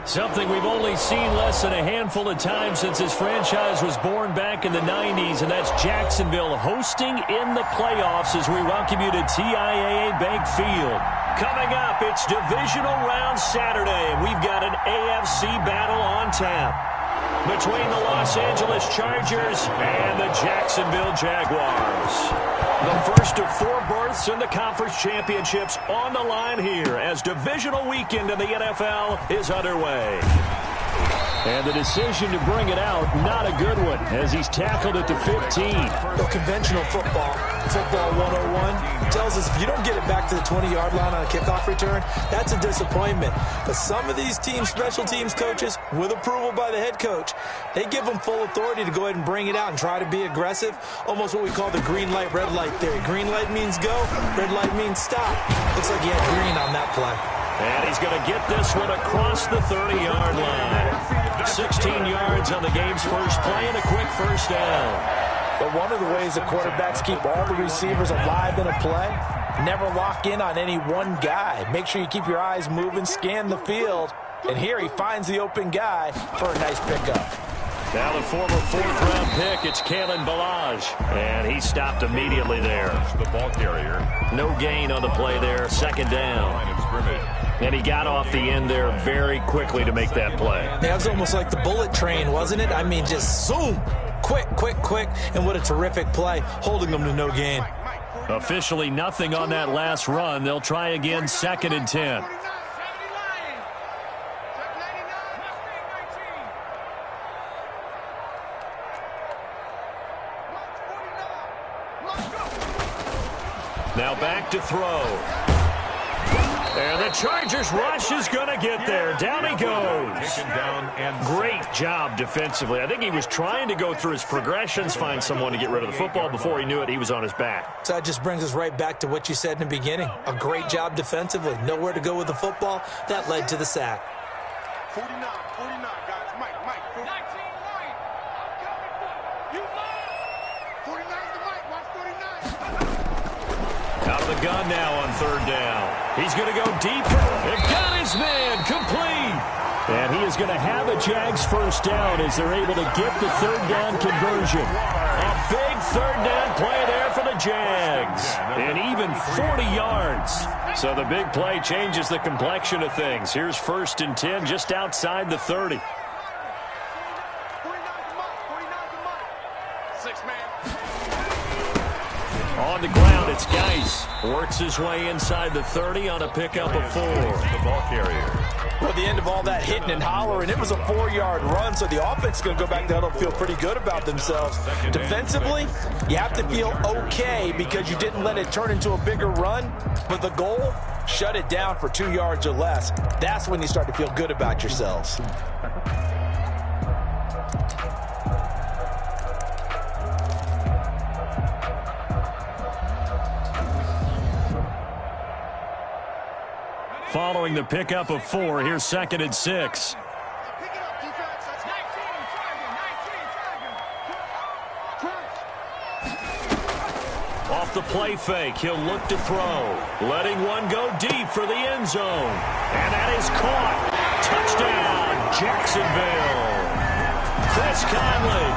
Something we've only seen less than a handful of times since this franchise was born back in the 90s, and that's Jacksonville hosting in the playoffs as we welcome you to TIAA Bank Field. Coming up, it's Divisional Round Saturday, and we've got an AFC battle on tap between the Los Angeles Chargers and the Jacksonville Jaguars. The first of 4 berths in the conference championships on the line here as divisional weekend in the NFL is underway. And the decision to bring it out, not a good one, as he's tackled at the 15. Well, conventional football 101, tells us if you don't get it back to the 20-yard line on a kickoff return, that's a disappointment. But some of these teams, special teams coaches, with approval by the head coach, they give them full authority to go ahead and bring it out and try to be aggressive, almost what we call the green light, red light theory. Green light means go, red light means stop. Looks like he had green on that play. And he's going to get this one across the 30-yard line. 16 yards on the game's first play and a quick first down. But one of the ways that quarterbacks keep all the receivers alive in a play, never lock in on any one guy. Make sure you keep your eyes moving, scan the field. And here he finds the open guy for a nice pickup. Now the former 4th-round pick, it's Kalen Ballage. And he stopped immediately there. The ball carrier. No gain on the play there, second down. Line of scrimmage. And he got off the end there very quickly to make that play. That was almost like the bullet train, wasn't it? I mean, just zoom. Quick, quick, quick. And what a terrific play, holding them to no gain. Officially nothing on that last run. They'll try again, 2nd and 10. Now back to throw. And the Chargers rush is going to get there. Down he goes. Great job defensively. I think he was trying to go through his progressions, find someone to get rid of the football. Before he knew it, he was on his back. So that just brings us right back to what you said in the beginning. A great job defensively. Nowhere to go with the football. That led to the sack. 49, guys. Mike. 19, Mike. 49 to Mike. Watch 49. Out of the gun now on 3rd down. He's going to go deeper. They've got his man complete. And he is going to have a Jags first down as they're able to get the 3rd down conversion. A big 3rd down play there for the Jags. And even 40 yards. So the big play changes the complexion of things. Here's 1st and 10 just outside the 30. 49 to Mike. 6 man. On the ground, it's Geis. Works his way inside the 30 on a pickup of 4. The ball carrier. Well, the end of all that hitting and hollering, it was a 4-yard run, so the offense is going to go back to huddle and feel pretty good about themselves. Defensively, you have to feel okay because you didn't let it turn into a bigger run, but the goal, shut it down for 2 yards or less. That's when you start to feel good about yourselves. Following the pickup of 4, here's 2nd and 6. Pick it up, defense. That's 19. Off the play fake, he'll look to throw. Letting one go deep for the end zone. And that is caught. Touchdown, Jacksonville. Chris Conley,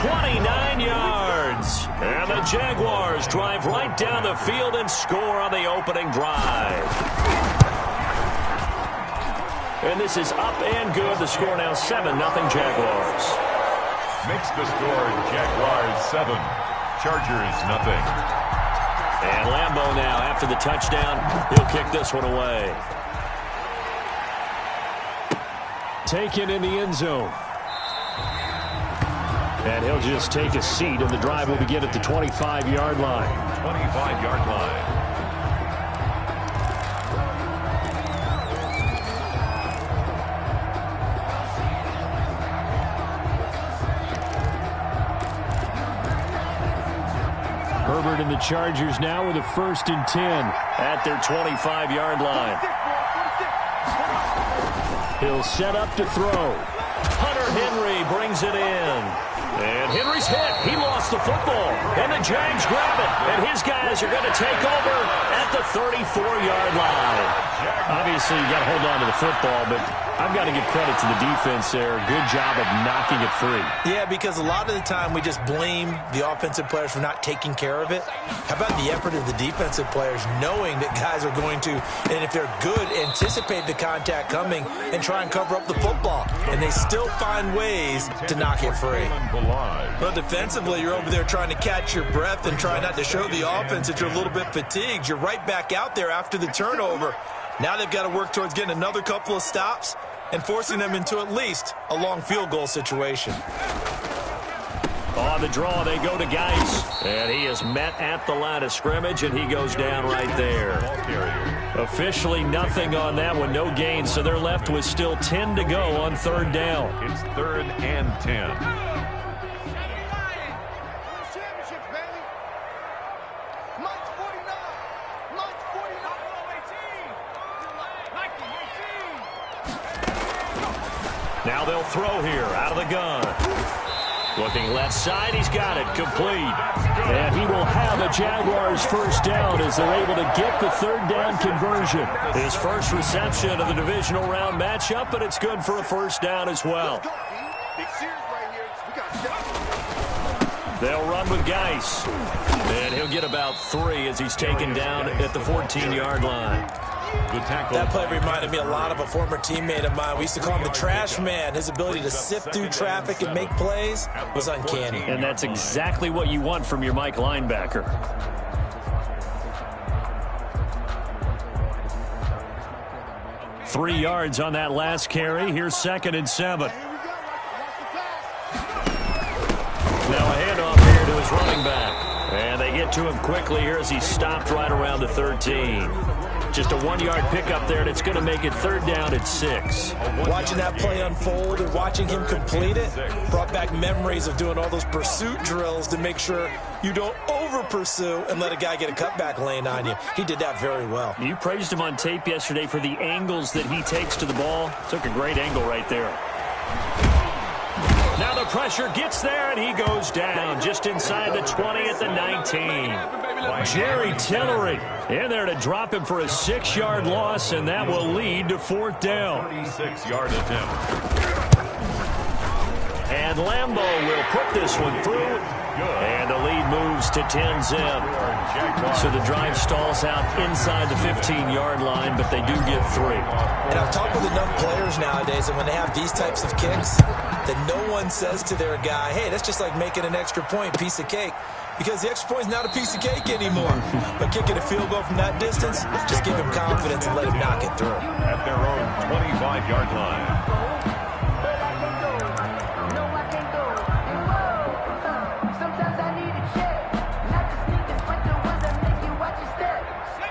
29 yards. And the Jaguars drive right down the field and score on the opening drive. And this is up and good. The score now 7-0 Jaguars. Makes the score Jaguars 7. Chargers 0. And Lambeau now after the touchdown. He'll kick this one away. Taken in the end zone. And he'll just take a seat, and the drive will begin at the 25-yard line. 25-yard line. Herbert and the Chargers now with a 1st and 10 at their 25-yard line. He'll set up to throw. Hunter Henry brings it in. And Henry's hit. He lost the football. And the Jags grab it. And his guys are going to take over at the 34-yard line. Obviously, you got to hold on to the football, but I've got to give credit to the defense there. Good job of knocking it free. Yeah, because a lot of the time we just blame the offensive players for not taking care of it. How about the effort of the defensive players knowing that guys are going to, and if they're good, anticipate the contact coming and try and cover up the football. And they still find ways to knock it free. Well, defensively, you're over there trying to catch your breath and try not to show the offense that you're a little bit fatigued. You're right back out there after the turnover. Now they've got to work towards getting another couple of stops and forcing them into at least a long field goal situation. On the draw, they go to Geis. And he is met at the line of scrimmage, and he goes down right there. Officially nothing on that one, no gain, so they're left with still 10 to go on third down. It's 3rd and 10. Now they'll throw here out of the gun. Looking left side, he's got it, complete. And he will have a Jaguars first down as they're able to get the third down conversion. His first reception of the divisional round matchup, but it's good for a first down as well. They'll run with Geis. And he'll get about 3 as he's taken down at the 14-yard line. That play reminded me a lot of a former teammate of mine. We used to call him the trash man. His ability to sift through traffic and make plays was uncanny. And that's exactly what you want from your Mike linebacker. Three yards on that last carry. Here's 2nd and 7. Now a handoff here to his running back. And they get to him quickly here as he's stopped right around the 13. Just a 1-yard pickup there, and it's going to make it third down at 6. Watching that play unfold and watching him complete it brought back memories of doing all those pursuit drills to make sure you don't over-pursue and let a guy get a cutback lane on you. He did that very well. You praised him on tape yesterday for the angles that he takes to the ball. Took a great angle right there. Now the pressure gets there, and he goes down just inside the 20 at the 19. Jerry Tillery in there to drop him for a 6-yard loss, and that will lead to 4th down. 46-yard attempt. And Lambo will put this one through. And the lead moves to 10-zip. So the drive stalls out inside the 15-yard line, but they do get 3. And I've talked with enough players nowadays, and when they have these types of kicks, that no one says to their guy, hey, that's just like making an extra point, piece of cake. Because the extra point is not a piece of cake anymore. But kicking a field goal from that distance, just give him confidence and let him knock it through. At their own 25-yard line.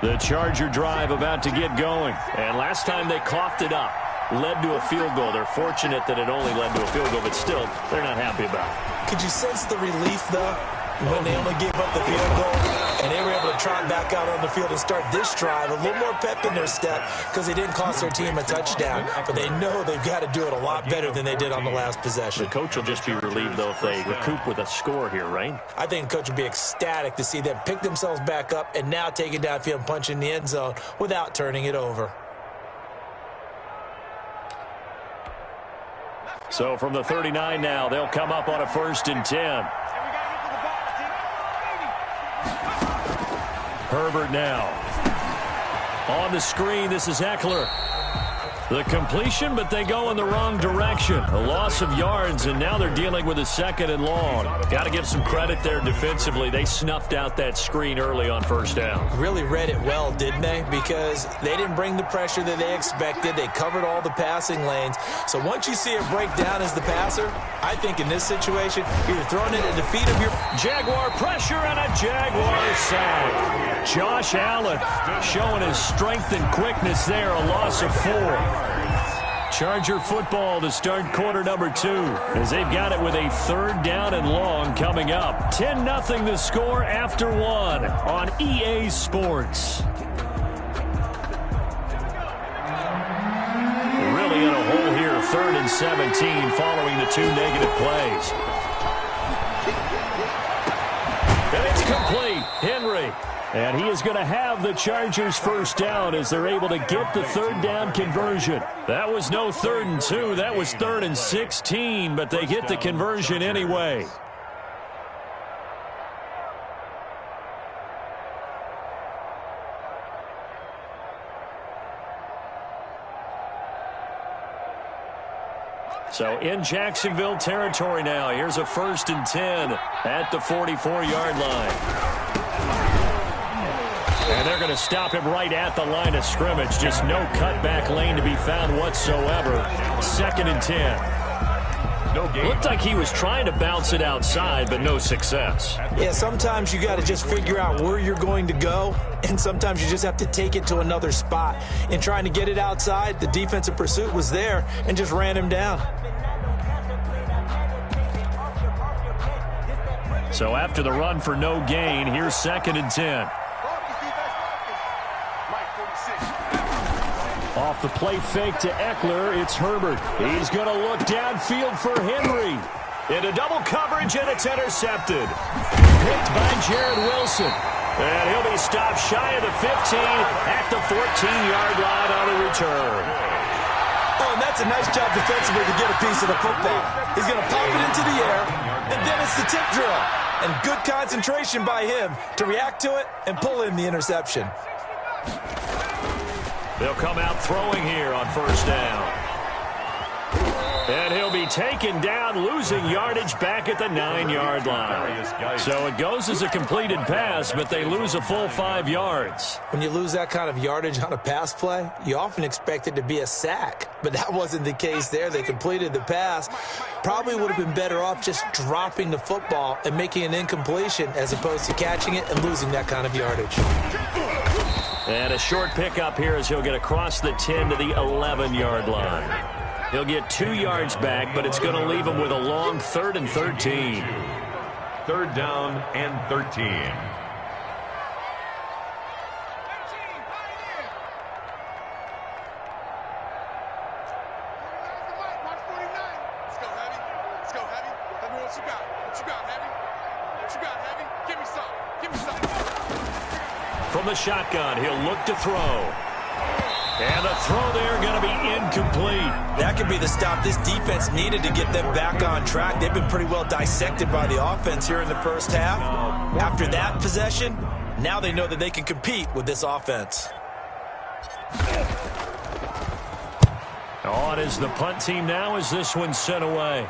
The Charger drive about to get going. And last time they coughed it up, led to a field goal. They're fortunate that it only led to a field goal, but still, they're not happy about it. Could you sense the relief, though, when they only gave up the field goal and they were able to trot back out on the field and start this drive? A little more pep in their step because they didn't cost their team a touchdown, but they know they've got to do it a lot better than they did on the last possession. The coach will just be relieved, though, if they recoup with a score here, right? I think the coach would be ecstatic to see them pick themselves back up and now take it downfield and punch in the end zone without turning it over. So from the 39 now, they'll come up on a 1st and 10. Herbert now. On the screen, this is Eckler. The completion, but they go in the wrong direction. A loss of yards, and now they're dealing with a 2nd and long. Got to give some credit there defensively. They snuffed out that screen early on 1st down. Really read it well, didn't they? Because they didn't bring the pressure that they expected. They covered all the passing lanes. So once you see it break down as the passer, I think in this situation, you're throwing it at the feet of your Jaguar pressure and a Jaguar sack. Josh Allen showing his strength and quickness there. A loss of 4. Charger football to start quarter number 2 as they've got it with a 3rd down and long coming up. 10-0 the score after 1 on EA Sports. Really in a hole here, 3rd and 17 following the 2 negative plays. And it's complete. Henry. And he is going to have the Chargers first down as they're able to get the third down conversion. That was no 3rd and 2. That was 3rd and 16, but they get the conversion anyway. So in Jacksonville territory now. Here's a 1st and 10 at the 44-yard line. And they're going to stop him right at the line of scrimmage. Just no cutback lane to be found whatsoever. 2nd and 10. Looked like he was trying to bounce it outside, but no success. Yeah, sometimes you got to just figure out where you're going to go, and sometimes you just have to take it to another spot. In trying to get it outside, the defensive pursuit was there and just ran him down. So after the run for no gain, here's 2nd and 10. Off the play fake to Eckler, it's Herbert. He's going to look downfield for Henry. Into double coverage, and it's intercepted. Picked by Jared Wilson. And he'll be stopped shy of the 15 at the 14-yard line on the return. Oh, and that's a nice job defensively to get a piece of the football. He's going to pop it into the air, and then it's the tip drill. And good concentration by him to react to it and pull in the interception. They'll come out throwing here on 1st down. And he'll be taken down, losing yardage back at the 9-yard line. So it goes as a completed pass, but they lose a full 5 yards. When you lose that kind of yardage on a pass play, you often expect it to be a sack. But that wasn't the case there. They completed the pass. Probably would have been better off just dropping the football and making an incompletion as opposed to catching it and losing that kind of yardage. And a short pickup here as he'll get across the 10 to the 11-yard line. He'll get 2 yards back, but it's going to leave him with a long 3rd and 13. 3rd down and 13. From the shotgun, he'll look to throw. And the throw there going to be incomplete. That could be the stop this defense needed to get them back on track. They've been pretty well dissected by the offense here in the first half. After that possession, now they know that they can compete with this offense. On is the punt team now as this one's sent away.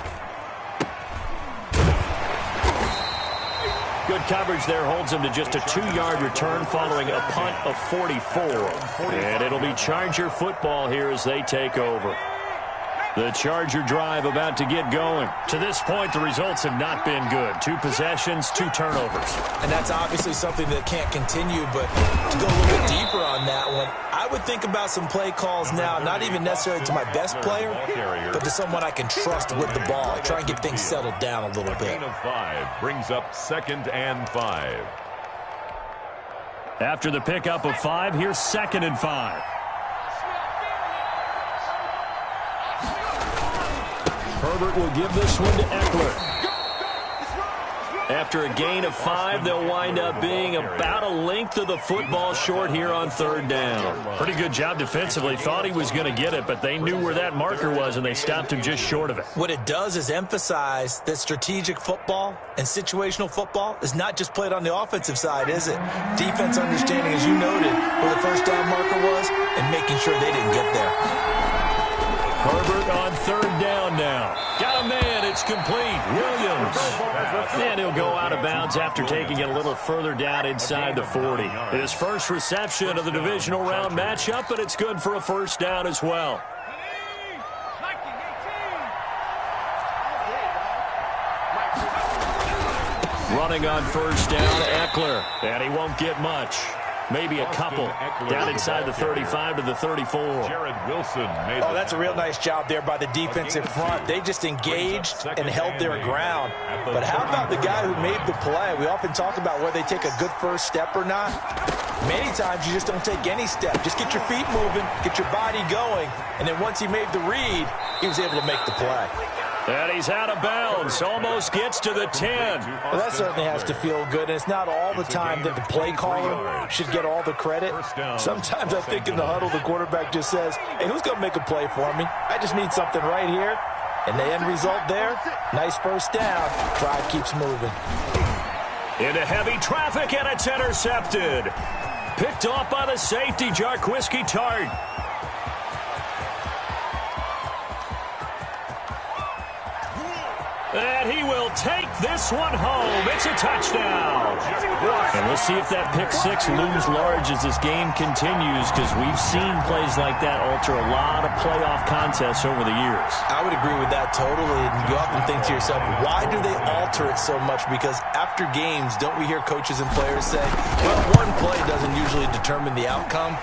Good coverage there holds him to just a 2-yard return following a punt of 44. And it'll be Charger football here as they take over. The Charger drive about to get going. To this point, the results have not been good. 2 possessions, 2 turnovers. And that's obviously something that can't continue, but to go a little bit deeper on that one, I would think about some play calls now, not even necessarily to my best player, but to someone I can trust with the ball. Try and get things settled down a little bit. Gain of 5 brings up 2nd and 5. After the pickup of 5, here's 2nd and 5. Herbert will give this one to Eckler. After a gain of 5, they'll wind up being about a length of the football short here on 3rd down. Pretty good job defensively. Thought he was going to get it, but they knew where that marker was, and they stopped him just short of it. What it does is emphasize that strategic football and situational football is not just played on the offensive side, is it? Defense understanding, as you noted, where the 1st down marker was and making sure they didn't get there. Herbert on 3rd down now. Got a man. It's complete. Williams. And he'll go out of bounds after taking it a little further down inside the 40. His first reception of the divisional round matchup, but it's good for a 1st down as well. Running on 1st down, Eckler. And he won't get much. Maybe a couple down inside the 35 to the 34. Jared Wilson made that's a real nice job there by the defensive front. They just engaged and held their ground. But how about the guy who made the play? We often talk about whether they take a good first step or not. Many times you just don't take any step. Just get your feet moving, get your body going, and then once he made the read, he was able to make the play. And he's out of bounds. Almost gets to the 10. Well, that certainly has to feel good. And it's not all the time that the play caller should get all the credit. Sometimes I think in the huddle, the quarterback just says, hey, who's going to make a play for me? I just need something right here. And the end result there, nice first down. Drive keeps moving. Into heavy traffic, and it's intercepted. Picked off by the safety, Jarquiski Tart. And he will take this one home. It's a touchdown. And we'll see if that pick six looms large as this game continues, because we've seen plays like that alter a lot of playoff contests over the years. I would agree with that totally. And you often think to yourself, why do they alter it so much? Because after games, don't we hear coaches and players say, well, one play doesn't usually determine the outcome.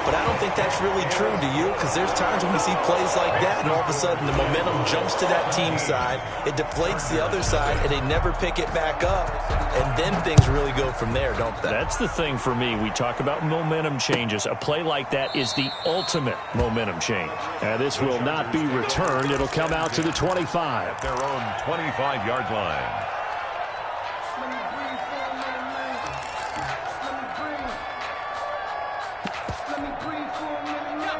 But I don't think that's really true, do you? Because there's times when we see plays like that, and all of a sudden the momentum jumps to that team side, it deflates the other side, and they never pick it back up. And then things really go from there, don't they? That's the thing for me. We talk about momentum changes. A play like that is the ultimate momentum change. And this will not be returned. It'll come out to the 25. At their own 25-yard line.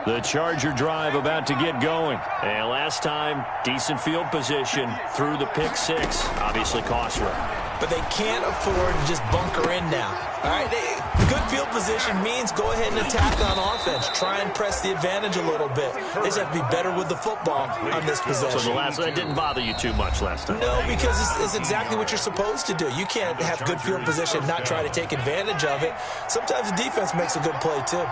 The Charger drive about to get going. And last time, decent field position through the pick six. Obviously costly. But they can't afford to just bunker in now. All right, good field position means go ahead and attack on offense. Try and press the advantage a little bit. They just have to be better with the football on this possession. So that didn't bother you too much last time? No, because it's exactly what you're supposed to do. You can't have good field position, not try to take advantage of it. Sometimes the defense makes a good play, too.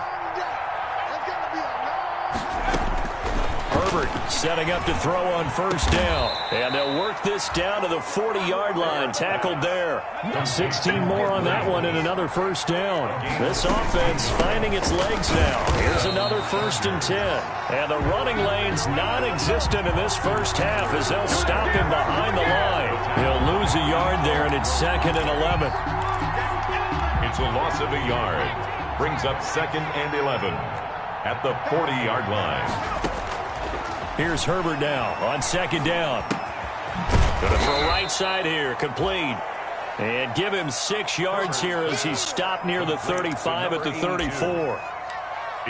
Herbert setting up to throw on first down. And they'll work this down to the 40-yard line. Tackled there. 16 more on that one and another first down. This offense finding its legs now. Here's another 1st and 10. And the running lane's non-existent in this first half as they'll stop him behind the line. He'll lose a yard there, and it's 2nd and 11. It's a loss of a yard. Brings up 2nd and 11 at the 40-yard line. Here's Herbert now on 2nd down. Going to throw right side here, complete. And give him 6 yards here as he's stopped near the 35 at the 34.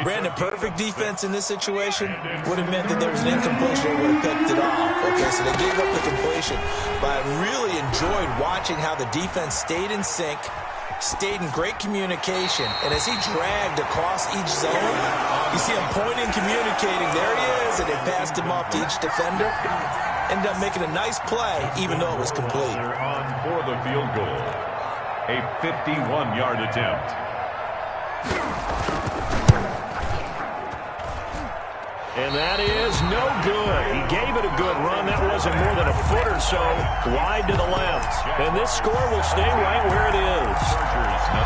Brandon, perfect defense in this situation would have meant that there was an incompletion. They would have picked it off. Okay, so they gave up the completion. But I really enjoyed watching how the defense stayed in sync, stayed in great communication, and as he dragged across each zone, you see him pointing, communicating. There he is, and they passed him off to each defender. Ended up making a nice play, even though it was complete. They're on for the field goal. A 51-yard attempt. And that is no good. He gave it a good run. That wasn't more than a foot or so wide to the left. And this score will stay right where it is.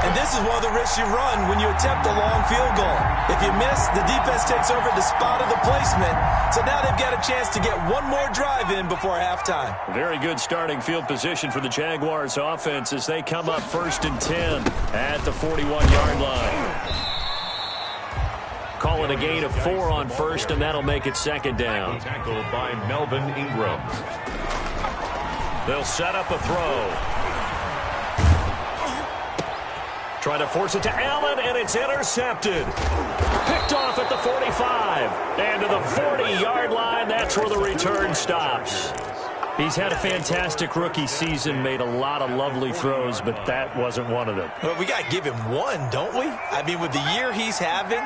And this is one of the risks you run when you attempt a long field goal. If you miss, the defense takes over the spot of the placement. So now they've got a chance to get one more drive in before halftime. Very good starting field position for the Jaguars offense as they come up 1st and 10 at the 41-yard line. Call it a gain of 4 on first, and that'll make it 2nd down. Tackled by Melvin Ingram. They'll set up a throw. Try to force it to Allen, and it's intercepted. Picked off at the 45. And to the 40-yard line, that's where the return stops. He's had a fantastic rookie season, made a lot of lovely throws, but that wasn't one of them. Well, we got to give him one, don't we? I mean, with the year he's having,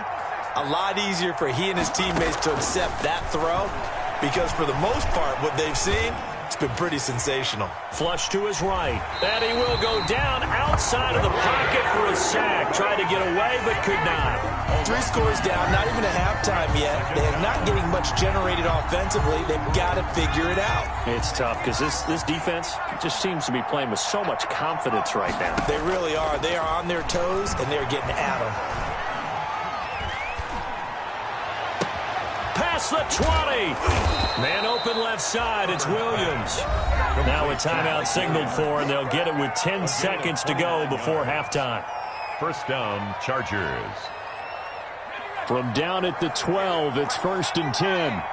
a lot easier for he and his teammates to accept that throw because for the most part, what they've seen, it's been pretty sensational. Flush to his right. And he will go down outside of the pocket for a sack. Tried to get away, but could not. 3 scores down, not even a halftime yet. They are not getting much generated offensively. They've got to figure it out. It's tough because this defense just seems to be playing with so much confidence right now. They really are. They are on their toes, and they're getting at them. Past the 20. Man open left side. It's Williams. Now a timeout signaled for, and they'll get it with 10 seconds to go before halftime. First down, Chargers. From down at the 12, it's 1st and 10.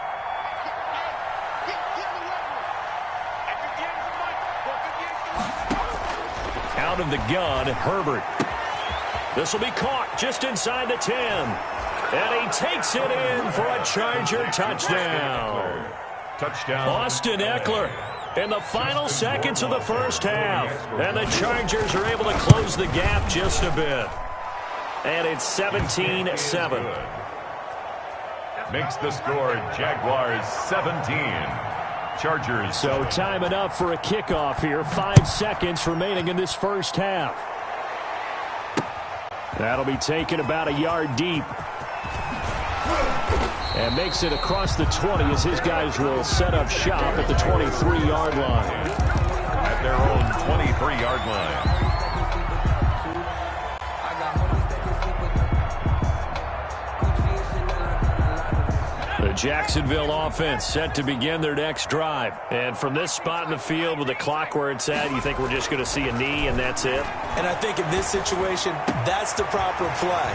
Out of the gun, Herbert. This will be caught just inside the 10. And he takes it in for a Charger touchdown. Touchdown. Austin Eckler in the final seconds of the first half. And the Chargers are able to close the gap just a bit. And it's 17-7. Makes the score Jaguars 17. Chargers. So time enough for a kickoff here. 5 seconds remaining in this first half. That'll be taken about a yard deep. And makes it across the 20 as his guys will set up shop at the 23-yard line. At their own 23-yard line. The Jacksonville offense set to begin their next drive. And from this spot in the field with the clock where it's at, you think we're just going to see a knee and that's it? And I think in this situation, that's the proper play.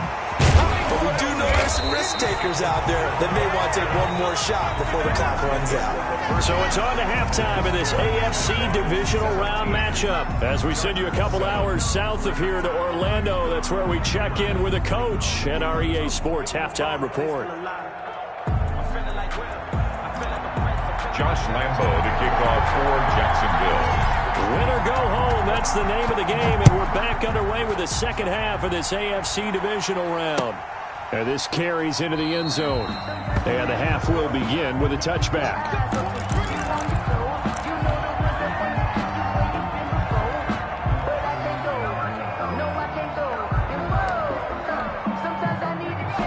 But we do know there's some risk takers out there that may want to take one more shot before the clock runs out. So it's on to halftime in this AFC divisional round matchup. As we send you a couple hours south of here to Orlando, that's where we check in with a coach and our EA Sports halftime report. Josh Lambo to kick off for Jacksonville. Win or go home, that's the name of the game, and we're back underway with the second half of this AFC divisional round. And this carries into the end zone. And the half will begin with a touchback.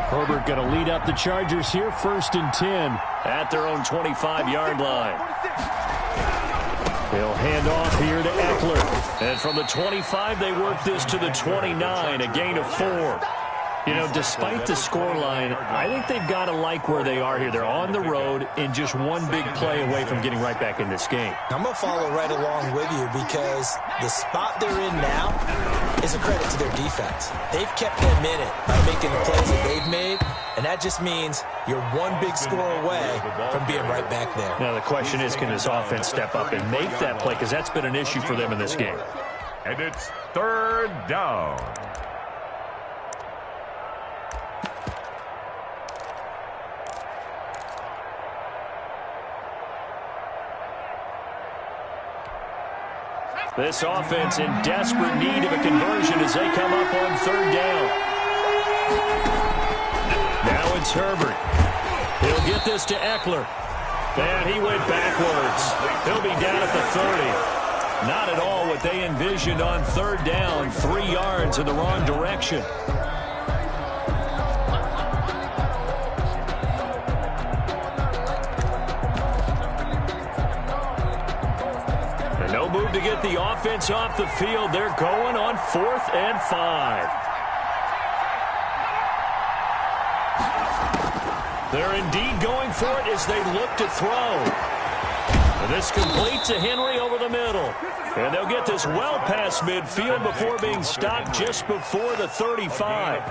Herbert going to lead up the Chargers here, 1st and 10 at their own 25-yard line. They'll hand off here to Eckler. And from the 25, they work this to the 29, a gain of 4. You know, despite the scoreline, I think they've got to like where they are here. They're on the road and just one big play away from getting right back in this game. I'm going to follow right along with you because the spot they're in now is a credit to their defense. They've kept them in it by making the plays that they've made, and that just means you're one big score away from being right back there. Now, the question is, can this offense step up and make that play? Because that's been an issue for them in this game. And it's 3rd down. This offense in desperate need of a conversion as they come up on 3rd down. Now it's Herbert. He'll get this to Eckler. And he went backwards. He'll be down at the 30. Not at all what they envisioned on 3rd down. 3 yards in the wrong direction. No move to get the offense off the field. They're going on 4th and 5. They're indeed going for it as they look to throw. And this complete to Henry over the middle. And they'll get this well past midfield before being stopped just before the 35.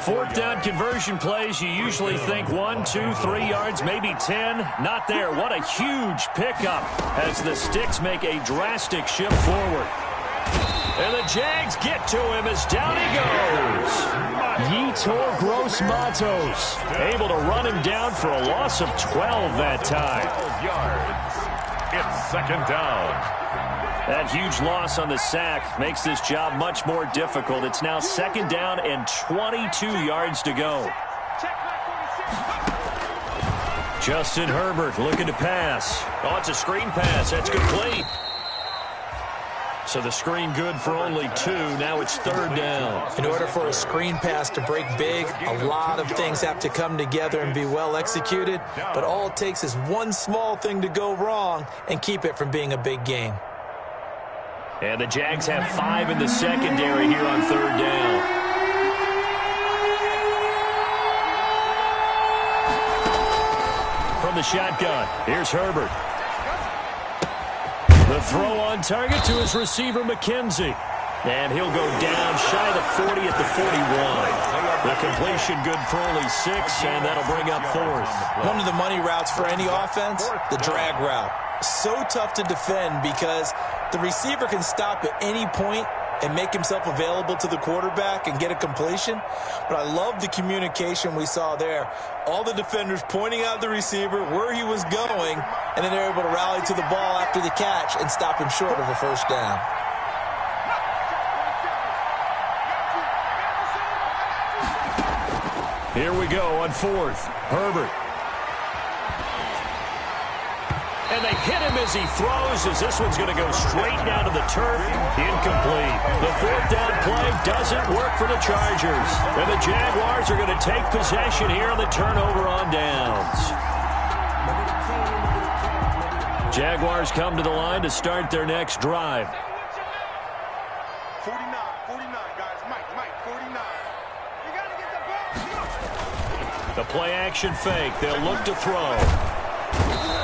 4th down conversion plays, you usually think 1, 2, 3 yards, maybe 10. Not there. What a huge pickup as the Sticks make a drastic shift forward. And the Jags get to him as down he goes. Yetur Gross-Matos able to run him down for a loss of 12 that time. 12 yards. It's 2nd down. That huge loss on the sack makes this job much more difficult. It's now 2nd down and 22 yards to go. Justin Herbert looking to pass. Oh, it's a screen pass. That's complete. So the screen good for only 2. Now it's 3rd down. In order for a screen pass to break big, a lot of things have to come together and be well executed. But all it takes is one small thing to go wrong and keep it from being a big game. And the Jags have 5 in the secondary here on 3rd down. From the shotgun, here's Herbert. The throw on target to his receiver, McKenzie. And he'll go down shy of the 40 at the 41. The completion good for only 6, and that'll bring up 4th. One of the money routes for any offense, the drag route. So tough to defend because the receiver can stop at any point and make himself available to the quarterback and get a completion. But I love the communication we saw there. All the defenders pointing out the receiver where he was going, and then they're able to rally to the ball after the catch and stop him short of a first down. Here we go on fourth. Herbert. And they hit him as he throws, as this one's going to go straight down to the turf. Incomplete. The fourth down play doesn't work for the Chargers. And the Jaguars are going to take possession here on the turnover on downs. Jaguars come to the line to start their next drive. 49, guys. Mike, 49. You got to get the ball. The play action fake. They'll look to throw.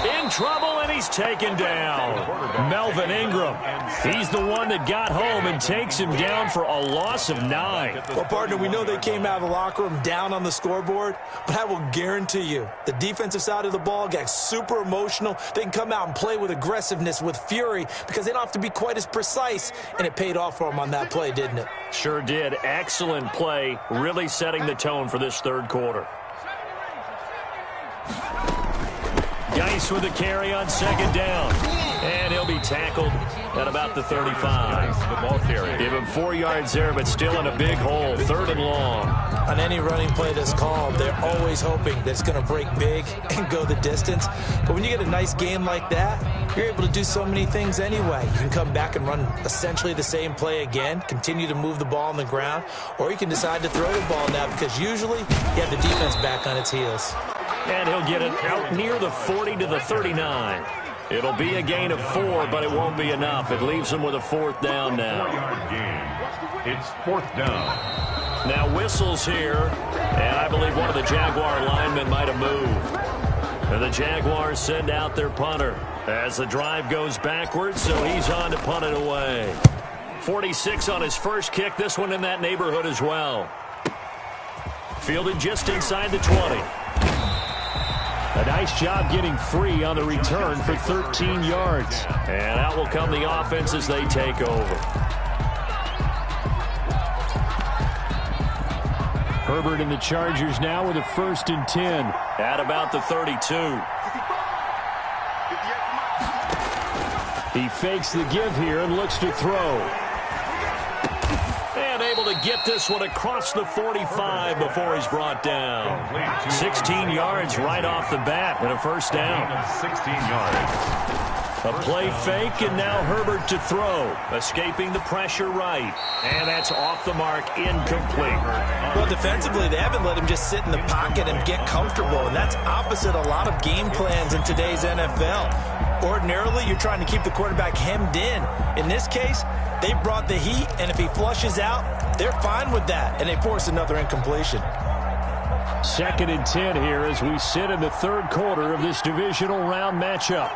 In trouble, and he's taken down. Melvin Ingram. He's the one that got home and takes him down for a loss of 9. Well, partner, we know they came out of the locker room down on the scoreboard, but I will guarantee you the defensive side of the ball got super emotional. They can come out and play with aggressiveness, with fury, because they don't have to be quite as precise, and it paid off for them on that play, didn't it? Sure did. Excellent play, really setting the tone for this third quarter. Geis with a carry on second down. And he'll be tackled at about the 35. The ball carrier. Give him 4 yards there, but still in a big hole. Third and long. On any running play that's called, they're always hoping that it's going to break big and go the distance. But when you get a nice game like that, you're able to do so many things anyway. You can come back and run essentially the same play again, continue to move the ball on the ground, or you can decide to throw the ball now because usually you have the defense back on its heels. And he'll get it out near the 40 to the 39. It'll be a gain of 4, but it won't be enough. It leaves him with a fourth down now. 4-yard gain. It's fourth down. Now whistles here, and I believe one of the Jaguar linemen might have moved. And the Jaguars send out their punter as the drive goes backwards, so he's on to punt it away. 46 on his first kick, this one in that neighborhood as well. Fielded just inside the 20. A nice job getting free on the return for 13 yards. And out will come the offense as they take over. Herbert and the Chargers now with a 1st and 10 at about the 32. He fakes the give here and looks to throw. And able to get this one across the 45 before he's brought down. 16 yards right off the bat and a first down. 16 yards. A play fake, and now Herbert to throw. Escaping the pressure right. And that's off the mark, incomplete. Well, defensively, they haven't let him just sit in the pocket and get comfortable, and that's opposite a lot of game plans in today's NFL. Ordinarily, you're trying to keep the quarterback hemmed in. In this case, they brought the heat, and if he flushes out, they're fine with that, and they force another incompletion. 2nd and 10 here as we sit in the third quarter of this divisional round matchup.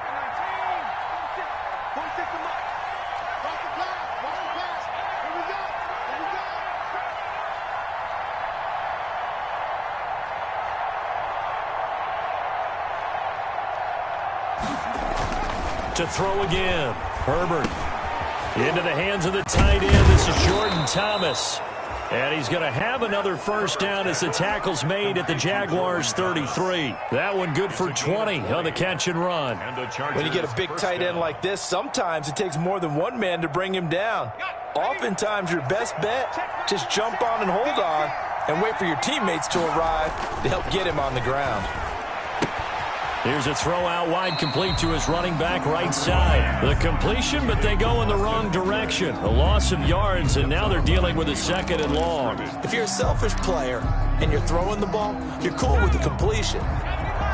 To throw again. Herbert into the hands of the tight end. This is Jordan Thomas. And he's going to have another first down as the tackle's made at the Jaguars' 33. That one good for 20 on the catch and run. When you get a big tight end like this, sometimes it takes more than one man to bring him down. Oftentimes, your best bet, just jump on and hold on and wait for your teammates to arrive to help get him on the ground. Here's a throw out wide, complete to his running back right side. The completion, but they go in the wrong direction. A loss of yards, and now they're dealing with a 2nd and long. If you're a selfish player and you're throwing the ball, you're cool with the completion.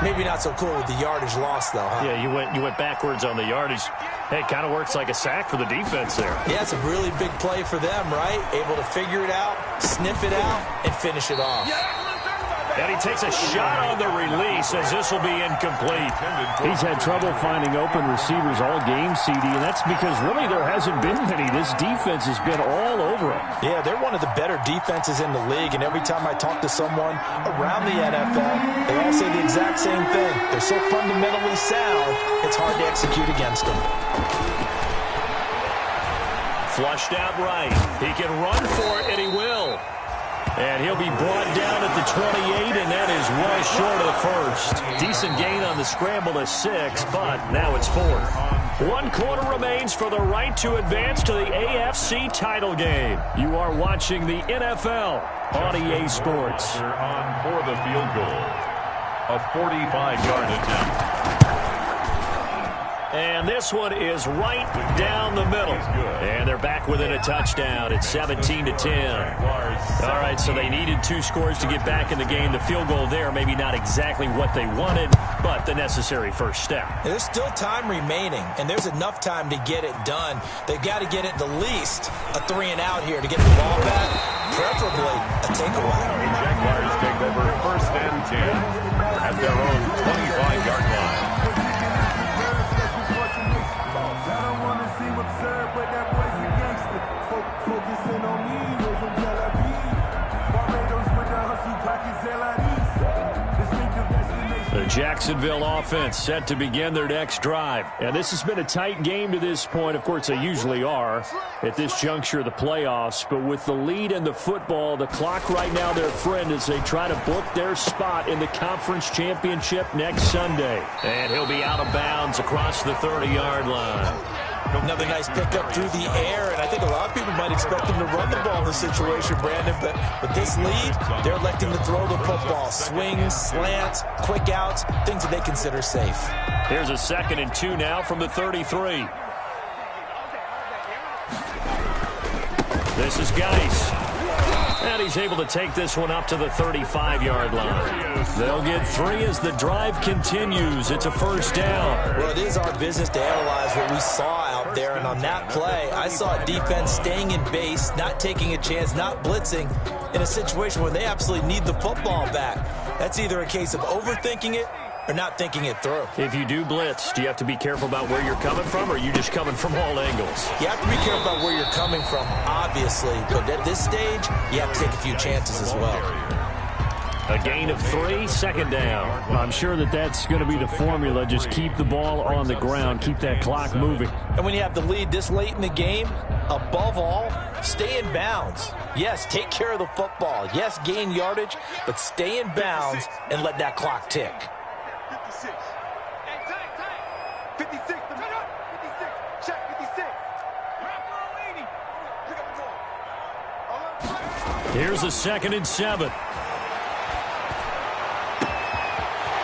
Maybe not so cool with the yardage loss, though, huh? Yeah, you went backwards on the yardage. Hey, it kind of works like a sack for the defense there. Yeah, it's a really big play for them, right? Able to figure it out, sniff it out, and finish it off. And he takes a shot on the release as this will be incomplete. He's had trouble finding open receivers all game, CD, and that's because really there hasn't been many. This defense has been all over him. Yeah, they're one of the better defenses in the league, and every time I talk to someone around the NFL, they all say the exact same thing. They're so fundamentally sound, it's hard to execute against them. Flushed out right. He can run for it, and he will. And he'll be brought down at the 28, and that is well short of the first. Decent gain on the scramble to 6, but now it's 4th. 1 quarter remains for the right to advance to the AFC title game. You are watching the NFL on EA Sports. On for the field goal. A 45-yard attempt. And this one is right down the middle. And they're back within a touchdown. It's 17-10. All right, so they needed 2 scores to get back in the game. The field goal there, maybe not exactly what they wanted, but the necessary first step. There's still time remaining, and there's enough time to get it done. They've got to get it the least a 3-and-out here to get the ball back, preferably a takeaway. The Jaguars take over 1st and 10 at their own 25-yard line. The Jacksonville offense set to begin their next drive. And this has been a tight game to this point. Of course, they usually are at this juncture of the playoffs. But with the lead in the football, the clock right now their friend as they try to book their spot in the conference championship next Sunday. And he'll be out of bounds across the 30-yard line. Another nice pickup through the air, and I think a lot of people might expect them to run the ball in this situation, Brandon, but with this lead, they're electing to throw the football. Swings, slants, quick outs, things that they consider safe. Here's a 2nd and 2 now from the 33. This is Geis. And he's able to take this one up to the 35-yard line. They'll get 3 as the drive continues. It's a first down. Well, it is our business to analyze what we saw out there, and on that play, I saw a defense staying in base, not taking a chance, not blitzing in a situation where they absolutely need the football back. That's either a case of overthinking it or not thinking it through. If you do blitz, do you have to be careful about where you're coming from, or are you just coming from all angles? You have to be careful about where you're coming from, obviously, but at this stage, you have to take a few chances as well. A gain of 3, 2nd down. I'm sure that that's going to be the formula. Just keep the ball on the ground, keep that clock moving. And when you have the lead this late in the game, above all, stay in bounds. Yes, take care of the football. Yes, gain yardage, but stay in bounds and let that clock tick. 56. Hey, time. 56. 56. Check 56. Pick up the ball. Here's a 2nd and 7.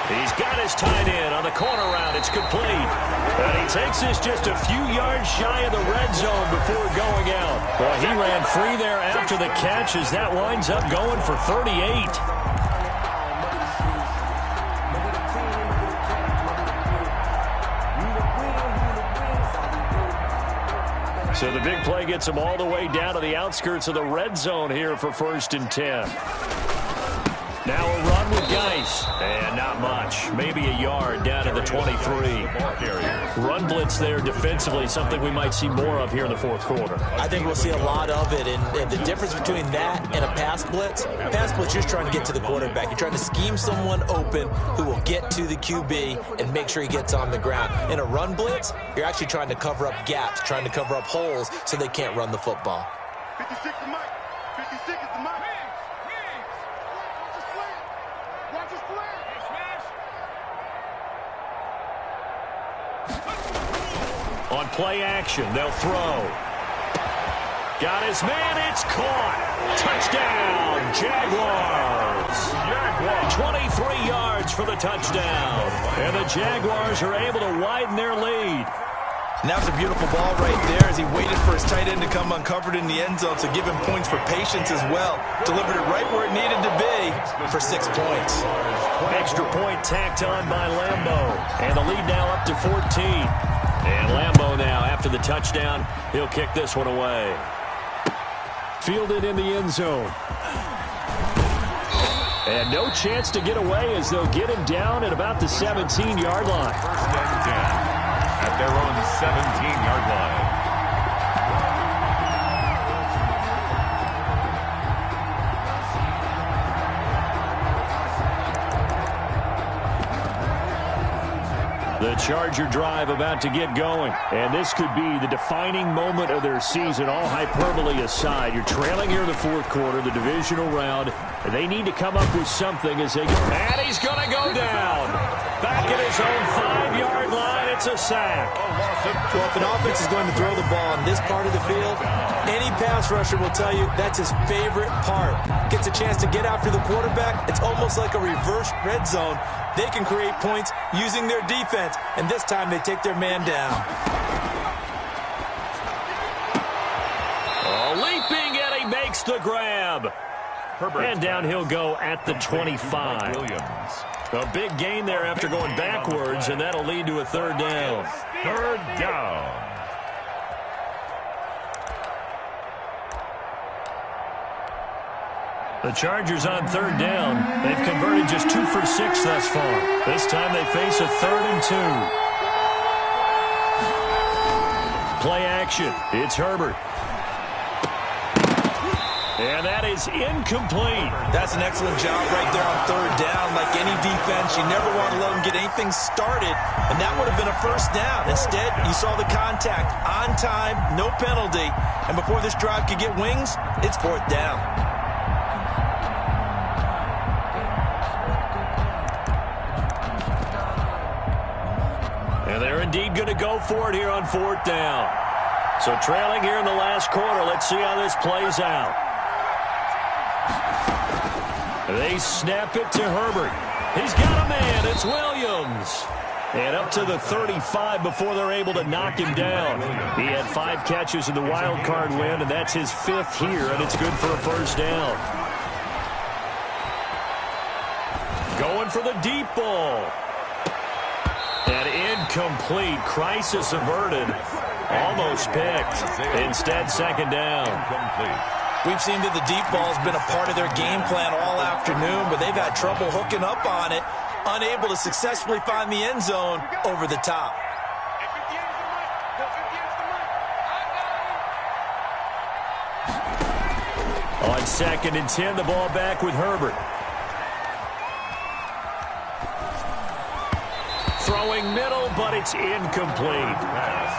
He's got his tight end on the corner route. It's complete. And he takes this just a few yards shy of the red zone before going out. Well, he ran free there after the catch as that winds up going for 38. So the big play gets him all the way down to the outskirts of the red zone here for 1st and 10. Now a run with Geis. And not much. Maybe a yard down to the 23. Run blitz there defensively, something we might see more of here in the 4th quarter. I think we'll see a lot of it. And the difference between that and a pass blitz, you're just trying to get to the quarterback. You're trying to scheme someone open who will get to the QB and make sure he gets on the ground. In a run blitz, you're actually trying to cover up gaps, trying to cover up holes so they can't run the football. 56 is Mike. 56 is the Mike. Watch his flag. On play action, they'll throw. Got his man, it's caught. Touchdown, Jaguars. 23 yards for the touchdown. And the Jaguars are able to widen their lead. And that was a beautiful ball right there as he waited for his tight end to come uncovered in the end zone, so give him points for patience as well. Delivered it right where it needed to be for 6 points. Extra point tacked on by Lambeau. And the lead now up to 14. And Lambeau now, after the touchdown, he'll kick this one away. Fielded in the end zone. And no chance to get away as they'll get him down at about the 17-yard line. 1st and 10 at their own 17-yard line. The Charger drive about to get going. And this could be the defining moment of their season, all hyperbole aside. You're trailing here in the fourth quarter, the divisional round, and they need to come up with something as they go. And he's going to go down. Back at his own 5-yard line, it's a sack. Well, if an offense is going to throw the ball in this part of the field, any pass rusher will tell you that's his favorite part. Gets a chance to get after the quarterback. It's almost like a reverse red zone. They can create points using their defense, and this time they take their man down. Oh, leaping, and he makes the grab. And down he'll go at the 25. A big gain there after going backwards, and that'll lead to a third down. Third down. The Chargers on third down. They've converted just 2 for 6 thus far. This time they face a 3rd and 2. Play action. It's Herbert. And that is incomplete. That's an excellent job right there on third down. Like any defense, you never want to let them get anything started, and that would have been a first down. Instead, you saw the contact on time, no penalty, and before this drive could get wings, it's fourth down. And they're indeed going to go for it here on fourth down. So trailing here in the last quarter, let's see how this plays out. They snap it to Herbert. He's got a man. It's Williams. And up to the 35 before they're able to knock him down. He had 5 catches in the wild card win, and that's his 5th here, and it's good for a first down. Going for the deep ball. And incomplete. Crisis averted. Almost picked. Instead, second down. We've seen that the deep ball has been a part of their game plan all afternoon, but they've had trouble hooking up on it, unable to successfully find the end zone over the top. On 2nd and 10, the ball back with Herbert. Throwing middle, but it's incomplete.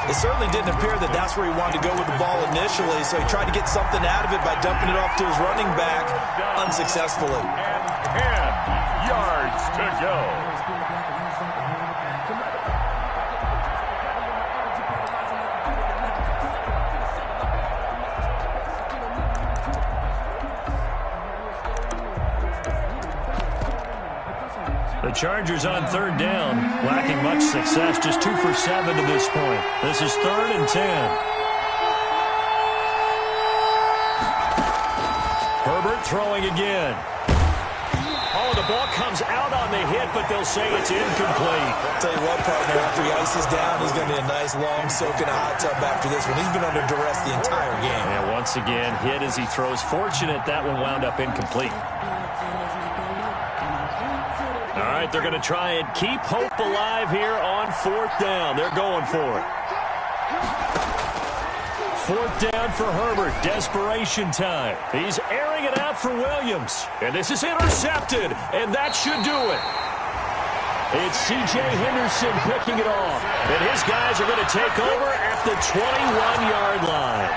It certainly didn't appear that that's where he wanted to go with the ball initially, so he tried to get something out of it by dumping it off to his running back unsuccessfully. And 10 yards to go. The Chargers on third down, lacking much success, just 2 for 7 to this point. This is 3rd and 10. Herbert throwing again. Oh, the ball comes out on the hit, but they'll say it's incomplete. I'll tell you what, partner, after he ices down, he's going to be a nice, long soak in a hot tub after this one. He's been under duress the entire game. And once again, hit as he throws. Fortunate that one wound up incomplete. All right, they're going to try and keep hope alive here on 4th down. They're going for it. 4th down for Herbert. Desperation time. He's airing it out for Williams. And this is intercepted, and that should do it. It's C.J. Henderson picking it off. And his guys are going to take over at the 21-yard line.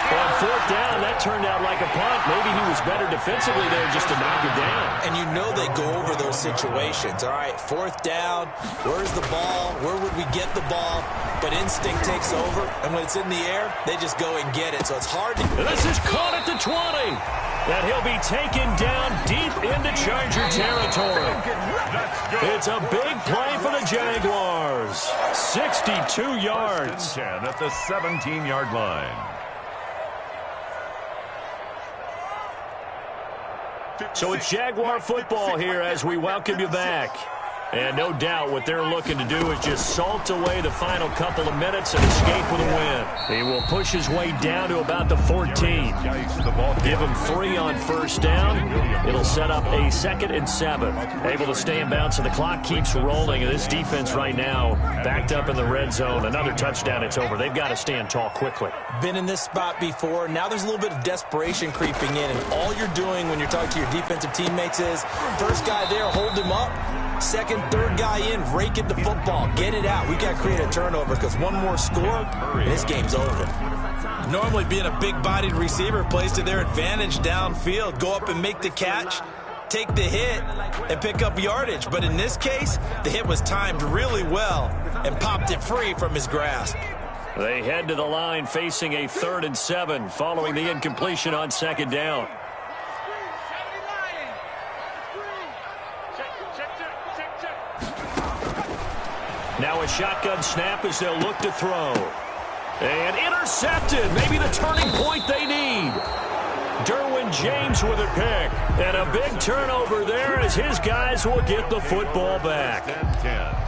On 4th down, that turned out like a punt. Maybe he was better defensively there just to knock it down. And you know they go over those situations. All right, 4th down, where's the ball? Where would we get the ball? But instinct takes over, and when it's in the air, they just go and get it. So it's hard to... This is caught at the 20. That he'll be taken down deep into Charger territory. It's a big play for the Jaguars. 62 yards. 10 at the 17-yard line. So it's Jaguar football here as we welcome you back. And no doubt what they're looking to do is just salt away the final couple of minutes and escape with a win. He will push his way down to about the 14. Give him 3 on first down. It'll set up a 2nd and 7. Able to stay in bounds, so the clock keeps rolling. And this defense right now backed up in the red zone. Another touchdown, it's over. They've got to stand tall quickly. Been in this spot before. Now there's a little bit of desperation creeping in. And all you're doing when you're talking to your defensive teammates is, first guy there, hold him up. Second, third guy in, rake at the football. Get it out. We got to create a turnover because one more score, and this game's over. Normally, being a big-bodied receiver plays to their advantage downfield. Go up and make the catch, take the hit, and pick up yardage. But in this case, the hit was timed really well and popped it free from his grasp. They head to the line facing a 3rd and 7 following the incompletion on second down. Now a shotgun snap as they'll look to throw. And intercepted. Maybe the turning point they need. Derwin James with a pick. And a big turnover there as his guys will get the football back.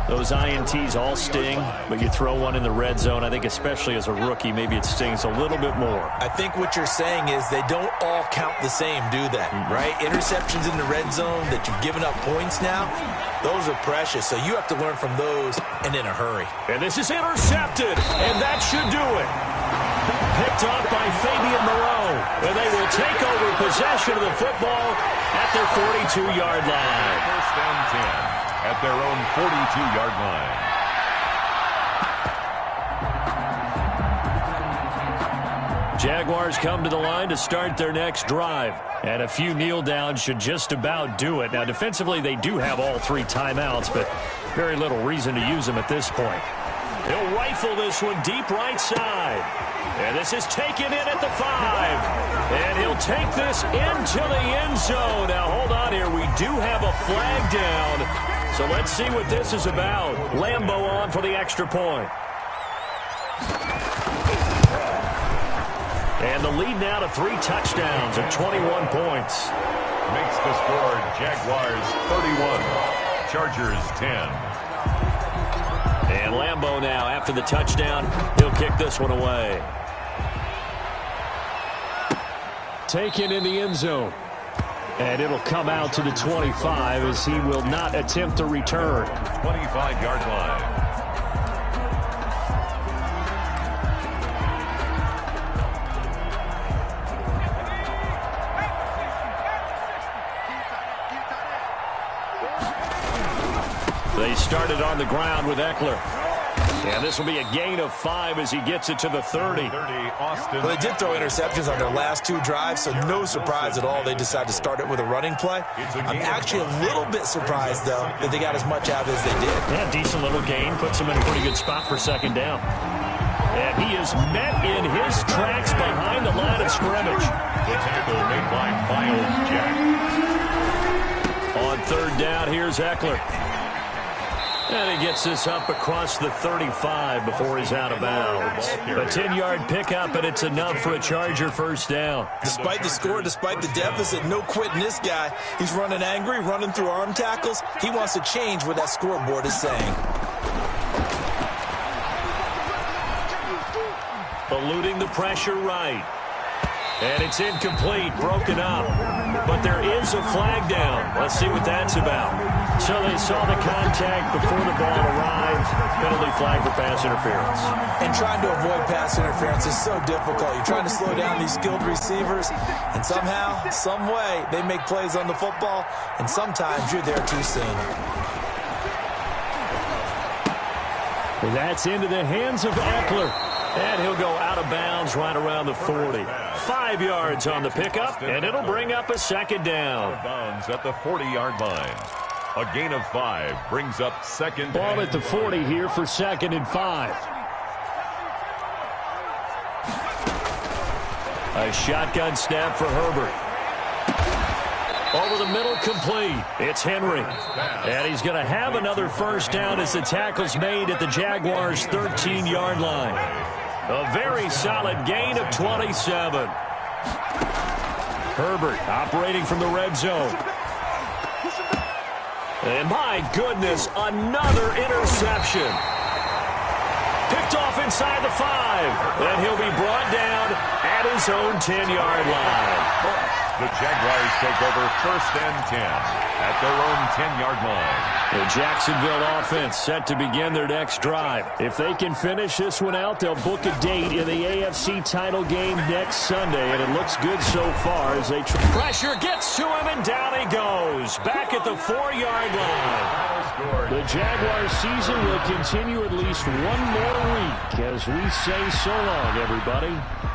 Those INTs all sting, but you throw one in the red zone, I think especially as a rookie, maybe it stings a little bit more. I think what you're saying is they don't all count the same, do they? Right? Interceptions in the red zone that you've given up points now, those are precious. So you have to learn from those and in a hurry. And this is intercepted, and that should do it. Picked off by Fabian Moreau, and they will take over possession of the football at their 42-yard line. First and 10 at their own 42-yard line. Jaguars come to the line to start their next drive. And a few kneel downs should just about do it. Now, defensively, they do have all 3 timeouts, but very little reason to use them at this point. He'll rifle this one deep right side. And this is taken in at the 5. And he'll take this into the end zone. Now, hold on here. We do have a flag down. So let's see what this is about. Lambo on for the extra point. And the lead now to 3 touchdowns at 21 points. Makes the score Jaguars 31, Chargers 10. And Lambo now, after the touchdown, he'll kick this one away. Taken in the end zone. And it'll come out to the 25 as he will not attempt to return. 25-yard line. They started on the ground with Eckler. And this will be a gain of 5 as he gets it to the 30. Well, they did throw interceptions on their last 2 drives, so no surprise at all they decided to start it with a running play. I'm actually a little bit surprised, though, that they got as much out as they did. Yeah, decent little gain. Puts him in a pretty good spot for second down. And he is met in his tracks behind the line of scrimmage. The tackle made by Miles Jack. On third down, here's Eckler. And he gets this up across the 35 before he's out of bounds. A 10-yard pickup, and it's enough for a Charger first down. Despite the score, despite the deficit, no quitting this guy. He's running angry, running through arm tackles. He wants to change what that scoreboard is saying. Eluding the pressure right. And it's incomplete, broken up. But there is a flag down. Let's see what that's about. So they saw the contact before the ball arrived. Penalty flag for pass interference. And trying to avoid pass interference is so difficult. You're trying to slow down these skilled receivers, and somehow, some way, they make plays on the football, and sometimes you're there too soon. That's into the hands of Eckler. And he'll go out of bounds right around the 40. 5 yards on the pickup, and it'll bring up a second down. Out of bounds at the 40-yard line. A gain of 5 brings up second. Ball at the 40 here for 2nd and 5. A shotgun snap for Herbert. Over the middle, complete. It's Henry. And he's going to have another first down as the tackle's made at the Jaguars' 13-yard line. A very solid gain of 27. Herbert operating from the red zone. And my goodness, another interception. Picked off inside the 5. And he'll be brought down at his own 10-yard line. The Jaguars take over 1st and 10 at their own 10-yard line. The Jacksonville offense set to begin their next drive. If they can finish this one out, they'll book a date in the AFC title game next Sunday, and it looks good so far as they pressure gets to him, and down he goes. Back at the 4-yard line. The Jaguars season will continue at least one more week as we say so long, everybody.